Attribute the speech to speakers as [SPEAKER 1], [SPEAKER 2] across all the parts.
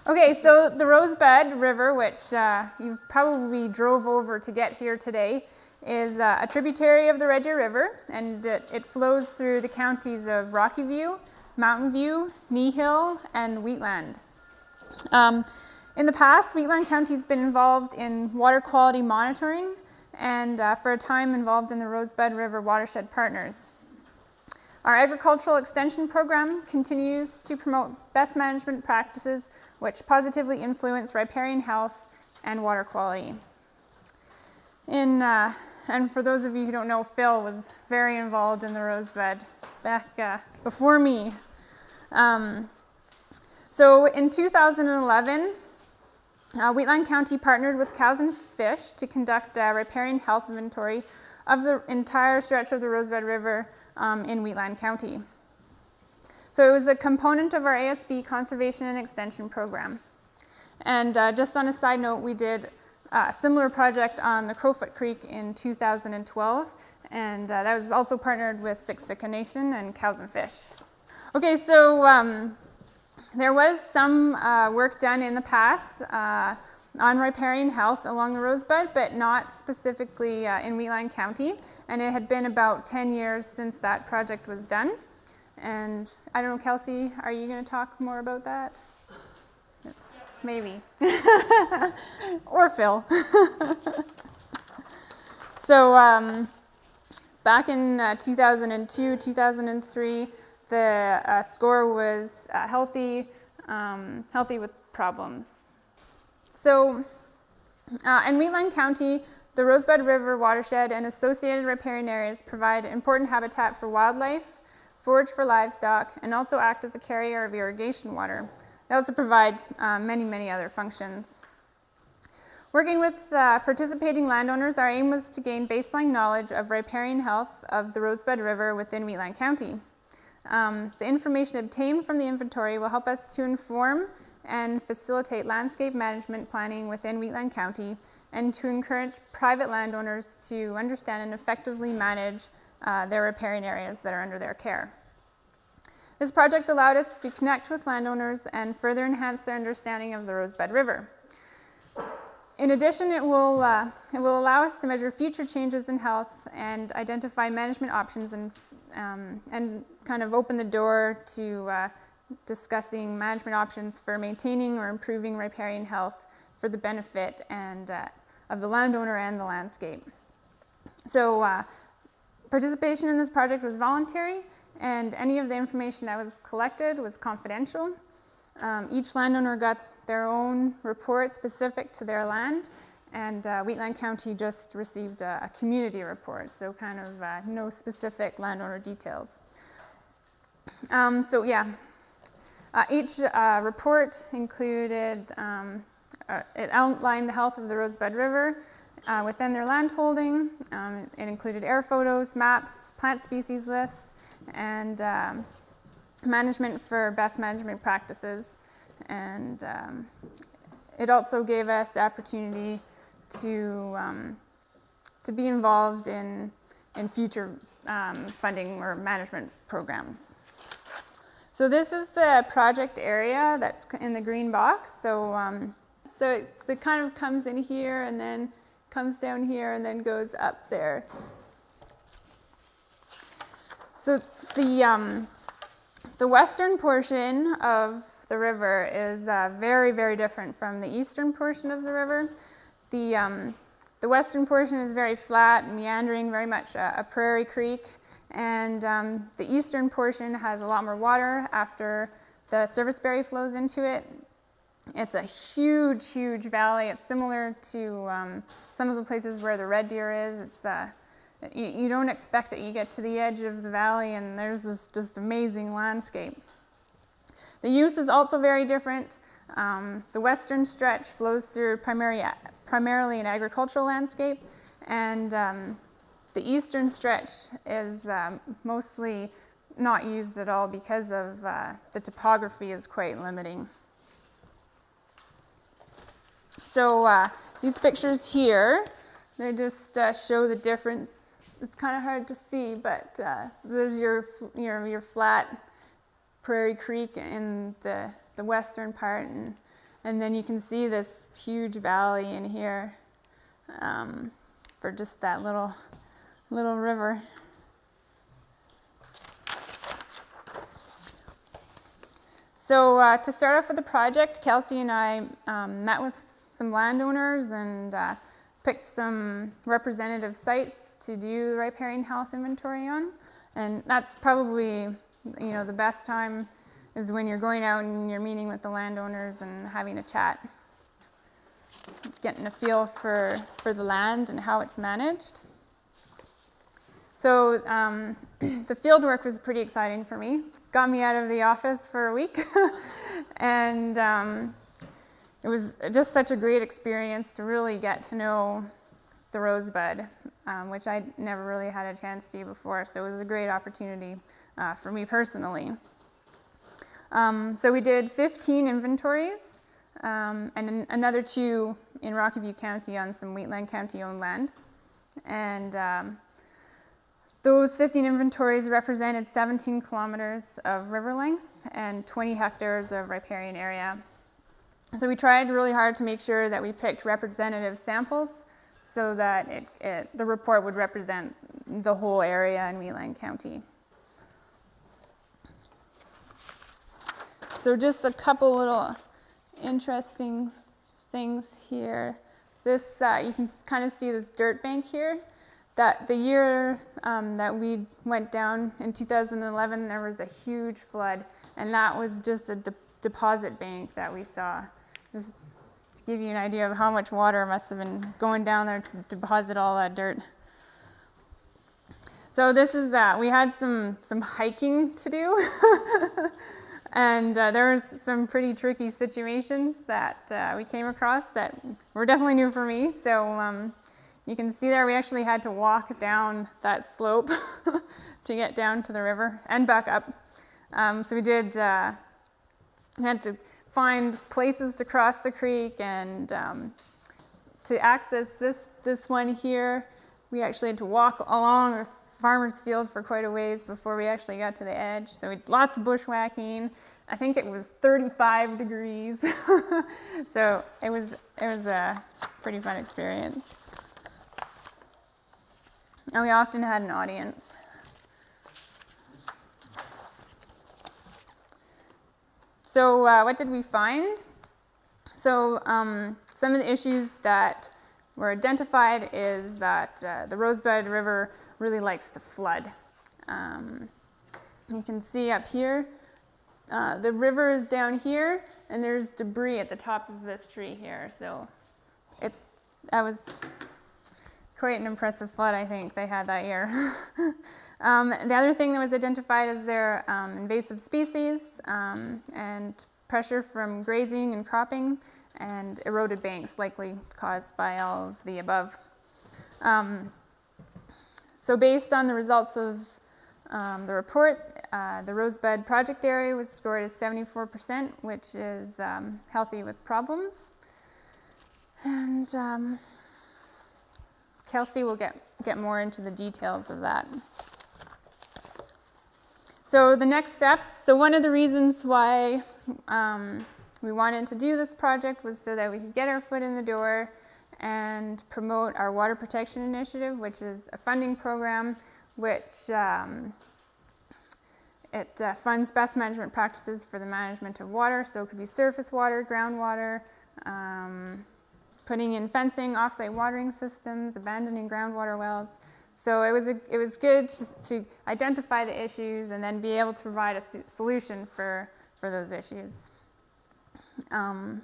[SPEAKER 1] Okay, so the Rosebud River, which you probably drove over to get here today, is a tributary of the Red Deer River, and it flows through the counties of Rocky View, Mountain View, Knee Hill, and Wheatland. In the past, Wheatland County has been involved in water quality monitoring and for a time involved in the Rosebud River Watershed Partners. Our agricultural extension program continues to promote best management practices which positively influence riparian health and water quality. And for those of you who don't know, Phil was very involved in the Rosebud back before me. So in 2011, Wheatland County partnered with Cows and Fish to conduct a riparian health inventory of the entire stretch of the Rosebud River in Wheatland County. So it was a component of our ASB conservation and extension program. And just on a side note, we did a similar project on the Crowfoot Creek in 2012, and that was also partnered with Siksika Nation and Cows and Fish. Okay, so there was some work done in the past on riparian health along the Rosebud, but not specifically in Wheatland County. And it had been about 10 years since that project was done. And I don't know, Kelsey, are you going to talk more about that? Maybe. Or Phil. So back in 2002, 2003, the score was healthy with problems. So in Wheatland County, the Rosebud River watershed and associated riparian areas provide important habitat for wildlife, forage for livestock, and also act as a carrier of irrigation water. They also provide many, many other functions. Working with participating landowners, our aim was to gain baseline knowledge of riparian health of the Rosebud River within Wheatland County. The information obtained from the inventory will help us to inform and facilitate landscape management planning within Wheatland County and to encourage private landowners to understand and effectively manage their riparian areas that are under their care. This project allowed us to connect with landowners and further enhance their understanding of the Rosebud River. In addition, it will allow us to measure future changes in health and identify management options and kind of open the door to discussing management options for maintaining or improving riparian health for the benefit and of the landowner and the landscape. So participation in this project was voluntary, and any of the information that was collected was confidential. Each landowner got their own report specific to their land, and Wheatland County just received a community report, so kind of no specific landowner details. So yeah, each report included, it outlined the health of the Rosebud River within their land holding. It included air photos, maps, plant species list, and management for best management practices. And it also gave us the opportunity to be involved in future funding or management programs. So this is the project area that's in the green box. So so it kind of comes in here and then comes down here and then goes up there. So the western portion of the river is very, very different from the eastern portion of the river. The western portion is very flat, meandering, very much a prairie creek, and the eastern portion has a lot more water after the Serviceberry flows into it. It's a huge, huge valley. It's similar to some of the places where the Red Deer is. It's you don't expect it. You get to the edge of the valley and there's this just amazing landscape. The use is also very different. The western stretch flows through primarily an agricultural landscape, and the eastern stretch is mostly not used at all because of the topography is quite limiting. So these pictures here, they just show the difference. It's kind of hard to see, but there's your flat prairie creek in the western part, And then you can see this huge valley in here for just that little river. So to start off with the project, Kelsey and I met with some landowners and picked some representative sites to do the riparian health inventory on. And that's probably, the best time is when you're going out and you're meeting with the landowners and having a chat, getting a feel for the land and how it's managed. So the field work was pretty exciting for me. Got me out of the office for a week. And it was just such a great experience to really get to know the Rosebud, which I never really had a chance to do before. So it was a great opportunity for me personally. So we did 15 inventories and another 2 in Rocky View County on some Wheatland Country owned land. And those 15 inventories represented 17 kilometers of river length and 20 hectares of riparian area. So we tried really hard to make sure that we picked representative samples so that the report would represent the whole area in Wheatland County. So just a couple little interesting things here. This, you can kind of see this dirt bank here. That the year that we went down in 2011, there was a huge flood, and that was just a deposit bank that we saw. Just to give you an idea of how much water must have been going down there to deposit all that dirt. So this is we had some hiking to do, and there was some pretty tricky situations that we came across that were definitely new for me. So. You can see there we actually had to walk down that slope to get down to the river and back up. So we had to find places to cross the creek, and to access this one here, we actually had to walk along a farmer's field for quite a ways before we actually got to the edge. So we did lots of bushwhacking. I think it was 35 degrees. So it was a pretty fun experience. And we often had an audience. So what did we find? So some of the issues that were identified is that the Rosebud River really likes to flood. You can see up here, the river is down here, and there's debris at the top of this tree here. So that was quite an impressive flood, I think, they had that year. The other thing that was identified is their invasive species and pressure from grazing and cropping and eroded banks, likely caused by all of the above. So based on the results of the report, the Rosebud project area was scored as 74%, which is healthy with problems. And Kelsey will get more into the details of that. So the next steps. So one of the reasons why we wanted to do this project was so that we could get our foot in the door and promote our water protection initiative, which is a funding program which it funds best management practices for the management of water. So it could be surface water, groundwater, putting in fencing, off-site watering systems, abandoning groundwater wells. So it was good to identify the issues and then be able to provide a solution for those issues. And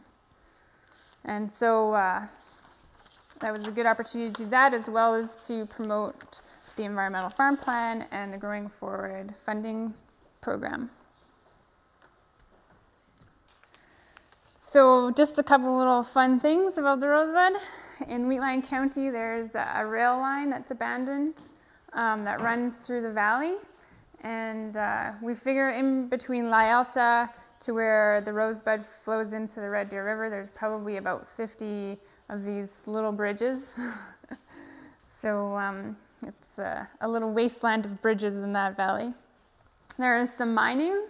[SPEAKER 1] so that was a good opportunity to do that, as well as to promote the Environmental Farm Plan and the Growing Forward funding program. So just a couple little fun things about the Rosebud. In Wheatland County, there's a rail line that's abandoned that runs through the valley. And we figure in between La Alta to where the Rosebud flows into the Red Deer River, there's probably about 50 of these little bridges. So it's a little wasteland of bridges in that valley. There is some mining.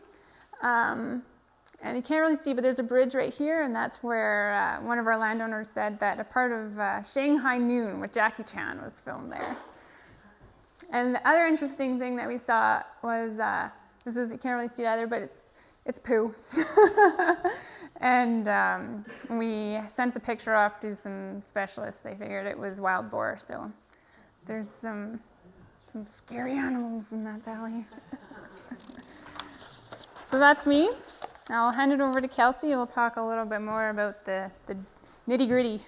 [SPEAKER 1] And you can't really see, but there's a bridge right here, and that's where one of our landowners said that a part of Shanghai Noon with Jackie Chan was filmed there. And the other interesting thing that we saw was, this is, you can't really see it either, but it's poo. And we sent the picture off to some specialists. They figured it was wild boar, so there's some scary animals in that valley. So that's me. I'll hand it over to Kelsey, who will talk a little bit more about the nitty-gritty.